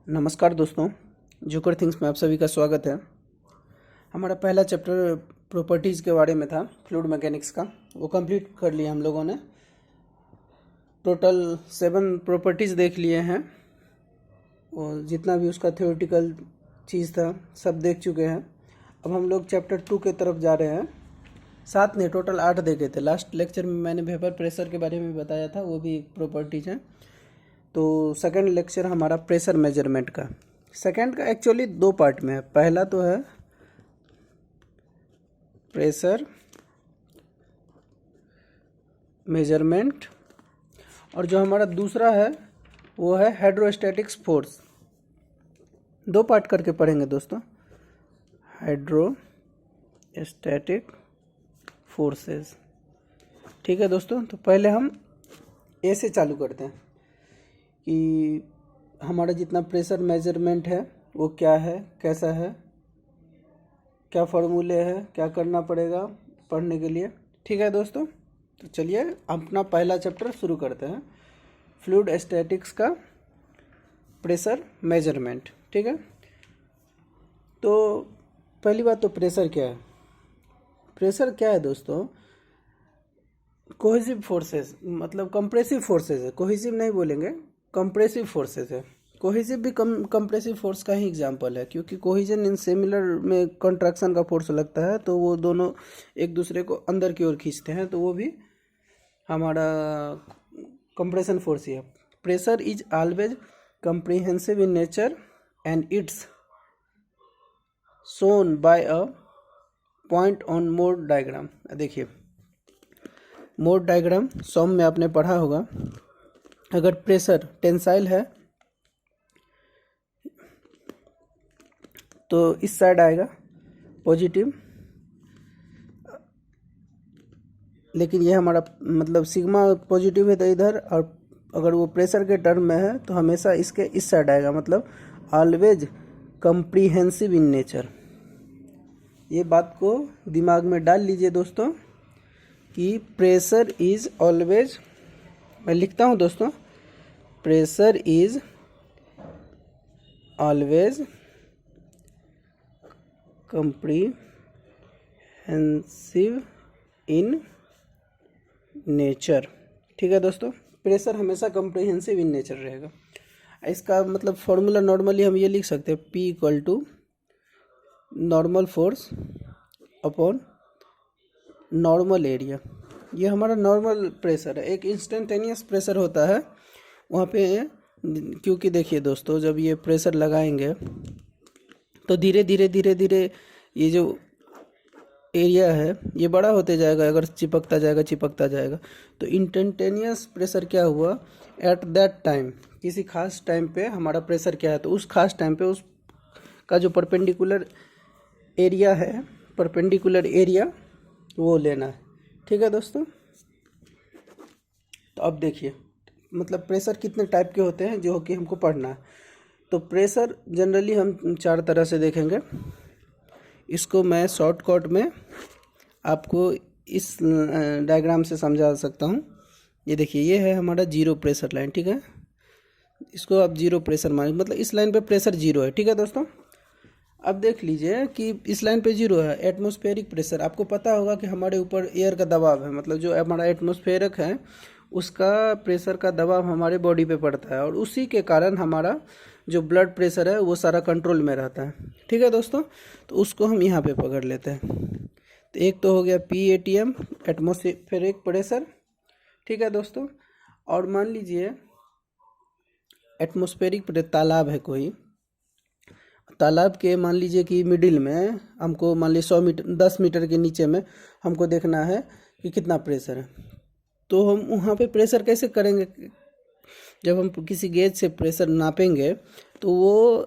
नमस्कार दोस्तों, joker things में आप सभी का स्वागत है। हमारा पहला चैप्टर प्रॉपर्टीज़ के बारे में था, फ्लूइड मैकेनिक्स का। वो कंप्लीट कर लिया हम लोगों ने। टोटल 7 प्रॉपर्टीज़ देख लिए हैं और जितना भी उसका थ्योरेटिकल चीज़ था सब देख चुके हैं। अब हम लोग चैप्टर 2 के तरफ जा रहे हैं। 7 नहीं, टोटल 8 देखे थे। लास्ट लेक्चर में मैंने वेपर प्रेशर के बारे में बताया था, वो भी एक प्रॉपर्टीज़ है। तो सेकंड लेक्चर हमारा प्रेशर मेजरमेंट का। सेकंड का एक्चुअली 2 पार्ट में है। पहला तो है प्रेशर मेजरमेंट और जो हमारा दूसरा है वो है हाइड्रोस्टैटिक्स फोर्स। 2 पार्ट करके पढ़ेंगे दोस्तों, हाइड्रोस्टैटिक फोर्सेस। ठीक है दोस्तों, तो पहले हम ए से चालू करते हैं कि हमारा जितना प्रेशर मेजरमेंट है वो क्या है, कैसा है, क्या फार्मूले है, क्या करना पड़ेगा पढ़ने के लिए। ठीक है दोस्तों, तो चलिए अपना पहला चैप्टर शुरू करते हैं, फ्लूइड स्टैटिक्स का प्रेशर मेजरमेंट। ठीक है, तो पहली बात तो प्रेशर क्या है। प्रेशर क्या है दोस्तों? कोहेसिव फोर्सेस, मतलब कंप्रेसिव फोर्सेस है। कोहेसिव नहीं बोलेंगे, कंप्रेसिव फोर्सेस है। कोहेसिव भी कंप्रेसिव फोर्स का ही एग्जांपल है, क्योंकि कोहिजन इन सिमिलर में कंट्रैक्शन का फोर्स लगता है, तो वो दोनों एक दूसरे को अंदर की ओर खींचते हैं, तो वो भी हमारा कंप्रेशन फोर्स ही है। Pressure is always comprehensive in nature and it's shown by a point on mode diagram. देखिए, मोड डायग्राम सॉम में आपने पढ़ा होगा। अगर प्रेशर टेंसाइल है तो इस साइड आएगा पॉजिटिव, लेकिन ये हमारा मतलब सिग्मा पॉजिटिव है तो इधर, और अगर वो प्रेशर के टर्म में है तो हमेशा इसके इस साइड आएगा, मतलब ऑलवेज कंप्रीहेंसिव इन नेचर। ये बात को दिमाग में डाल लीजिए दोस्तों कि प्रेशर इज ऑलवेज, मैं लिखता हूँ दोस्तों, pressure is always comprehensive in nature. ठीक है दोस्तों, प्रेशर हमेशा कंप्रीहेंसिव इन नेचर रहेगा। इसका मतलब फॉर्मूला नॉर्मली हम ये लिख सकते हैं, P equal to normal force upon normal area. ये हमारा नॉर्मल प्रेशर है। एक इंस्टेंटेनियस प्रेशर होता है वहाँ पे, क्योंकि देखिए दोस्तों, जब ये प्रेशर लगाएंगे तो धीरे धीरे धीरे धीरे ये जो एरिया है ये बड़ा होते जाएगा, अगर चिपकता जाएगा। तो इंस्टेंटेनियस प्रेशर क्या हुआ, एट दैट टाइम, किसी खास टाइम पे हमारा प्रेशर क्या है, तो उस खास टाइम पे उस का जो परपेंडिकुलर एरिया है, परपेंडिकुलर एरिया वो लेना है। ठीक है दोस्तों, तो अब देखिए मतलब प्रेशर कितने टाइप के होते हैं जो कि हमको पढ़ना है। तो प्रेशर जनरली हम 4 तरह से देखेंगे। इसको मैं शॉर्टकट में आपको इस डायग्राम से समझा सकता हूँ। ये देखिए, ये है हमारा जीरो प्रेशर लाइन। ठीक है, इसको आप जीरो प्रेशर मान, मतलब इस लाइन पे प्रेशर जीरो है। ठीक है दोस्तों, अब देख लीजिए कि इस लाइन पे जीरो है एटमॉस्फेरिक प्रेशर। आपको पता होगा कि हमारे ऊपर एयर का दबाव है, मतलब जो हमारा एटमॉस्फेरिक है उसका प्रेशर का दबाव हमारे बॉडी पे पड़ता है, और उसी के कारण हमारा जो ब्लड प्रेशर है वो सारा कंट्रोल में रहता है। ठीक है दोस्तों, तो उसको हम यहाँ पे पकड़ लेते हैं। तो एक तो हो गया PATM, एटमॉस्फेरिक प्रेशर। ठीक है दोस्तों, और मान लीजिए एटमॉस्फेरिक तालाब है कोई, तालाब के मान लीजिए कि मिडिल में हमको, मान लीजिए 100 मीटर 10 मीटर के नीचे में हमको देखना है कि कितना प्रेशर है। तो हम वहाँ पे प्रेशर कैसे करेंगे? जब हम किसी गेज से प्रेशर नापेंगे तो वो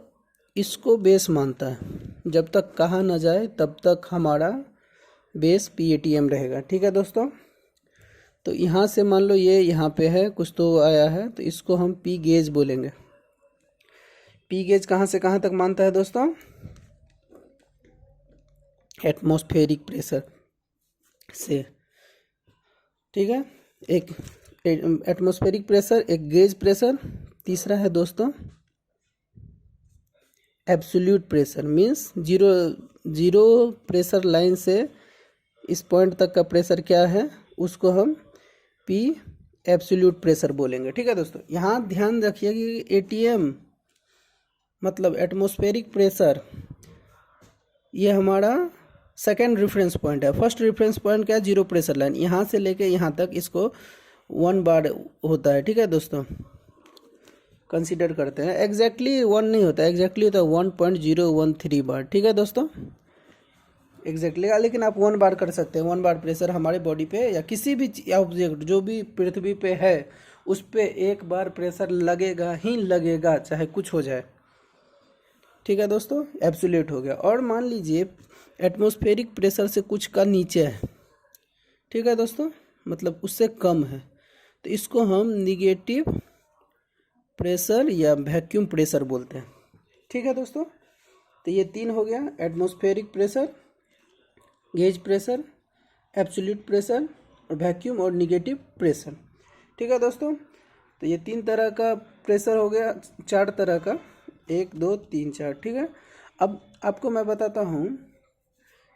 इसको बेस मानता है, जब तक कहा ना जाए तब तक हमारा बेस PATM रहेगा। ठीक है दोस्तों, तो यहाँ से मान लो ये यहाँ पे है, कुछ तो आया है, तो इसको हम P गेज बोलेंगे। P गेज कहाँ से कहाँ तक मानता है दोस्तों? एटमॉस्फेरिक प्रेशर से। ठीक है, एक एटमॉस्फेरिक प्रेशर, एक गेज प्रेशर, तीसरा है दोस्तों absolute pressure means zero pressure line से इस पॉइंट तक का प्रेशर क्या है, उसको हम पी एब्सोल्यूट प्रेशर बोलेंगे। ठीक है दोस्तों, यहाँ ध्यान रखिए कि एटीएम मतलब एटमॉस्फेरिक प्रेशर, ये हमारा सेकेंड रेफरेंस पॉइंट है। फर्स्ट रेफरेंस पॉइंट क्या है, जीरो प्रेशर लाइन, यहाँ से लेके यहाँ तक इसको 1 बार होता है। ठीक है दोस्तों, कंसीडर करते हैं। एग्जैक्टली 1 नहीं होता, एग्जैक्टली होता है 1.013 बार। ठीक है दोस्तों, एग्जैक्टली लेकिन आप 1 बार कर सकते हैं। 1 बार प्रेशर हमारे बॉडी पे या किसी भी ऑब्जेक्ट जो भी पृथ्वी पे है उस पे 1 बार प्रेशर लगेगा ही लगेगा, चाहे कुछ हो जाए। ठीक है दोस्तों, एब्सोल्यूट हो गया। और मान लीजिए एटमॉस्फेरिक प्रेशर से कुछ का नीचे है, ठीक है दोस्तों, मतलब उससे कम है, तो इसको हम निगेटिव प्रेशर या वैक्यूम प्रेशर बोलते हैं। ठीक है दोस्तों, तो ये 3 हो गया, atmospheric pressure, gauge pressure, absolute pressure और वैक्यूम और निगेटिव प्रेशर। ठीक है दोस्तों, तो ये 3 तरह का प्रेशर हो गया, 4 तरह का, 1 2 3 4। ठीक है, अब आपको मैं बताता हूँ,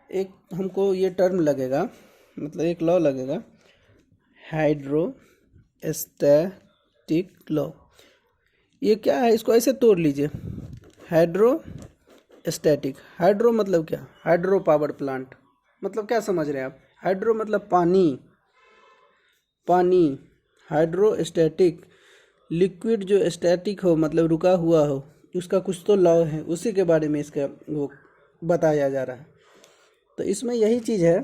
एक हमको ये टर्म लगेगा, मतलब एक लॉ लगेगा, हाइड्रोस्टैटिक लॉ। ये क्या है, इसको ऐसे तोड़ लीजिए, हाइड्रोस्टैटिक, हाइड्रो मतलब क्या, हाइड्रो पावर प्लांट, मतलब क्या समझ रहे हैं आप, हाइड्रो मतलब पानी, पानी, हाइड्रोस्टैटिक लिक्विड जो स्टैटिक हो मतलब रुका हुआ हो, उसका कुछ तो लॉ है, उसी के बारे में इसका वो बताया जा रहा है। तो इसमें यही चीज़ है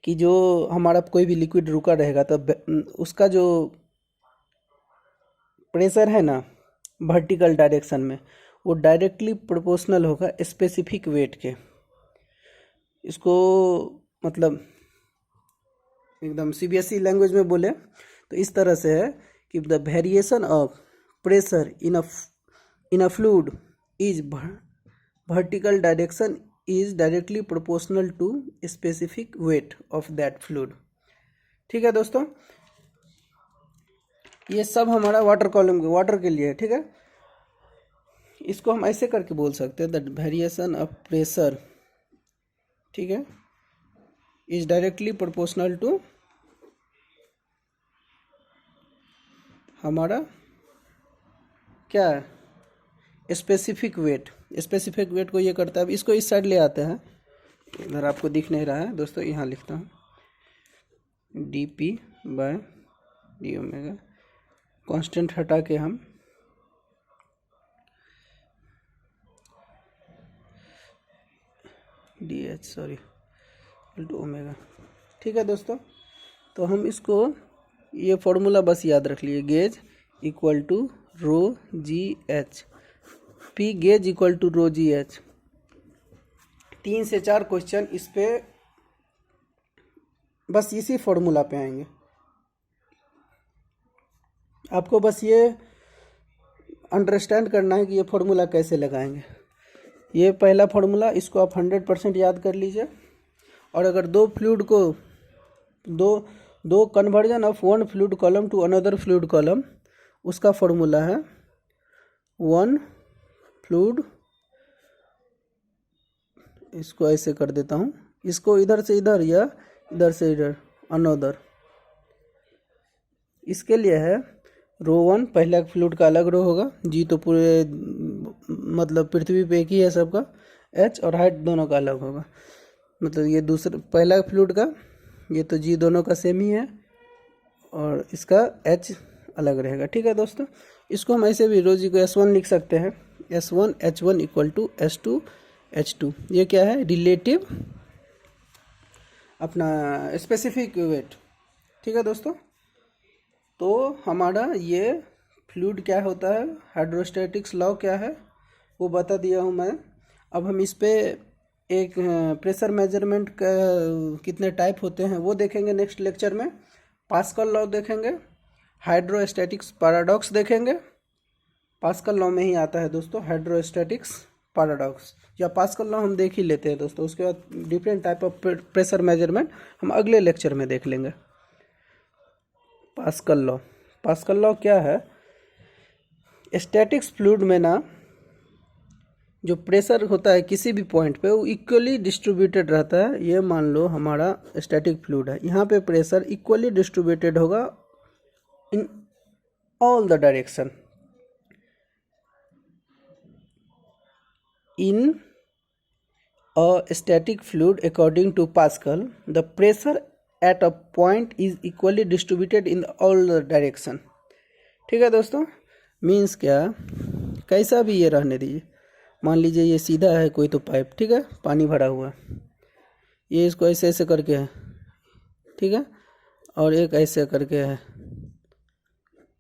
कि जो हमारा कोई भी लिक्विड रुका रहेगा तो उसका जो प्रेशर है ना वर्टिकल डायरेक्शन में, वो डायरेक्टली प्रोपोर्शनल होगा स्पेसिफिक वेट के। इसको मतलब एकदम सीबीएसई लैंग्वेज में बोले तो इस तरह से है कि the variation of pressure in a fluid is vertical direction is directly proportional to specific weight of that fluid. ठीक है दोस्तों, ये सब हमारा वाटर कॉलम के वाटर के लिए है। ठीक है, इसको हम ऐसे करके बोल सकते हैं दैट वेरिएशन ऑफ प्रेशर, ठीक है, इज डायरेक्टली प्रोपोर्शनल टू हमारा क्या है, स्पेसिफिक वेट। स्पेसिफिक वेट को ये करता है। अब इसको इस साइड ले आते हैं, इधर आपको दिख नहीं रहा है दोस्तों, यहाँ लिखता हूँ dp/d⍵, कांस्टेंट हटा के हम ⍵। ठीक है दोस्तों, तो हम इसको ये फॉर्मूला बस याद रख लिए, gauge equal to rho G H, P gauge equal to rho G H. 3 से 4 क्वेश्चन इस पे बस इसी फॉर्मूला पे आएंगे। आपको बस ये अंडरस्टैंड करना है कि ये फॉर्मूला कैसे लगाएंगे। ये पहला फॉर्मूला, इसको आप 100% याद कर लीजिए। और अगर दो फ्लूइड को दो conversion of one fluid column to another fluid column, उसका फॉर्मूला है 1 फ्लूइड, इसको ऐसे कर देता हूँ, इसको इधर से इधर या इधर से इधर अनदर। इसके लिए है रो 1, पहला फ्लूइड का अलग रो होगा, जी तो पूरे मतलब पृथ्वी पे एक ही है सबका, एच और हाइट दोनों का अलग होगा, मतलब ये दूसरा पहला फ्लूइड का, ये तो जी दोनों का सेम ही है और इसका एच अलग रहेगा। ठीक है दोस्तों, इसको हम ऐसे भी रो जी को S1 लिख सकते हैं, S1 H1 equal to S2 H2। ये क्या है, रिलेटिव अपना स्पेसिफिक वेट। ठीक है दोस्तों, तो हमारा ये फ्लूइड क्या होता है, हाइड्रोस्टैटिक्स लॉ क्या है वो बता दिया हूँ मैं। अब हम इस पे एक प्रेशर मेजरमेंट का कितने टाइप होते हैं वो देखेंगे नेक्स्ट लेक्चर में। पास्कल लॉ देखेंगे, हाइड्रोस्टैटिक्स पैराडॉक्स देखेंगे, पास्कल लॉ में ही आता है दोस्तों हाइड्रोस्टैटिक्स पैराडॉक्स, या पास्कल लॉ हम देख ही लेते हैं दोस्तों। उसके बाद different type of pressure measurement हम अगले लेक्चर में देख लेंगे। पास्कल लॉ, पास्कल लॉ क्या है, स्टैटिक्स फ्लूइड में ना जो प्रेशर होता है किसी भी पॉइंट पे वो इक्वली डिस्ट्रीब्यूटेड रहता है। ये मान लो हमारा स्टैटिक फ्लूइड है, यहाँ पे प्रेशर इक्वली डिस्ट्रीब्यूटेड होगा in all the direction. In a static fluid according to Pascal, the pressure at a point is equally distributed in all the direction। ठीक है दोस्तों, मीन्स क्या, कैसा भी ये रहने दीजिए, मान लीजिए ये सीधा है कोई तो पाइप, ठीक है, पानी भरा हुआ है, ये इसको ऐसे ऐसे करके है, ठीक है, और एक ऐसे करके है,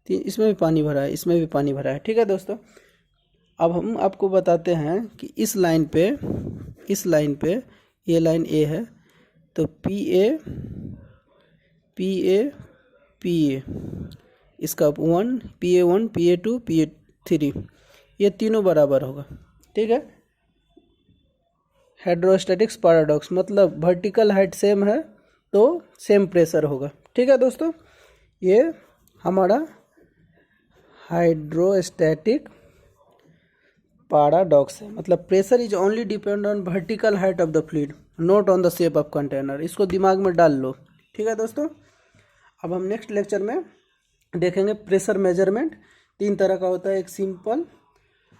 इसमें भी पानी भरा है, इसमें भी पानी भरा है। ठीक है दोस्तों, अब हम आपको बताते हैं कि इस लाइन पे ये लाइन ए है, तो पी ए इसका 1 PA1 PA2 PA3 ये तीनों बराबर होगा। ठीक है, हाइड्रोस्टैटिक्स पैराडॉक्स मतलब वर्टिकल हाइट सेम है तो सेम प्रेशर होगा। ठीक है दोस्तों, ये हमारा हाइड्रोस्टैटिक पैराडॉक्स है, मतलब pressure is only depend on vertical height of the fluid not on the shape of container. इसको दिमाग में डाल लो। ठीक है दोस्तों, अब हम नेक्स्ट लेक्चर में देखेंगे प्रेशर मेजरमेंट। 3 तरह का होता है, एक सिंपल,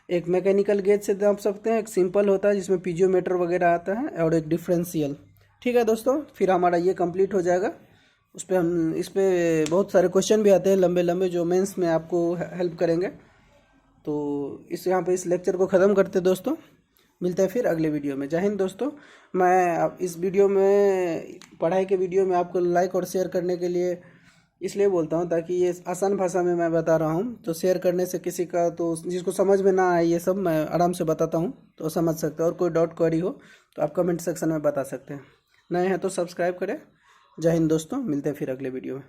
एक मैकेनिकल गेज से नाप सकते हैं, एक सिंपल होता है जिसमें पीजियोमीटर वगैरह आता है, और एक डिफरेंशियल। ठीक है दोस्तों, फिर हमारा ये कंप्लीट हो जाएगा। उस पर इस पर बहुत सारे क्वेश्चन भी आते हैं लंबे लंबे, जो मेंस में आपको हेल्प करेंगे। तो यहाँ पे इस लेक्चर को ख़त्म करते दोस्तों, मिलते हैं फिर अगले वीडियो में। जय हिंद दोस्तों। मैं इस वीडियो में, पढ़ाई के वीडियो में आपको लाइक और शेयर करने के लिए इसलिए बोलता हूँ ताकि ये आसान भाषा में मैं बता रहा हूँ, तो शेयर करने से किसी का, तो जिसको समझ में ना आए ये सब मैं आराम से बताता हूँ तो समझ सकते हैं। और कोई डाउट क्वेरी हो तो आप कमेंट सेक्शन में बता सकते हैं। नए हैं तो सब्सक्राइब करें। जय हिंद दोस्तों, मिलते हैं फिर अगले वीडियो में।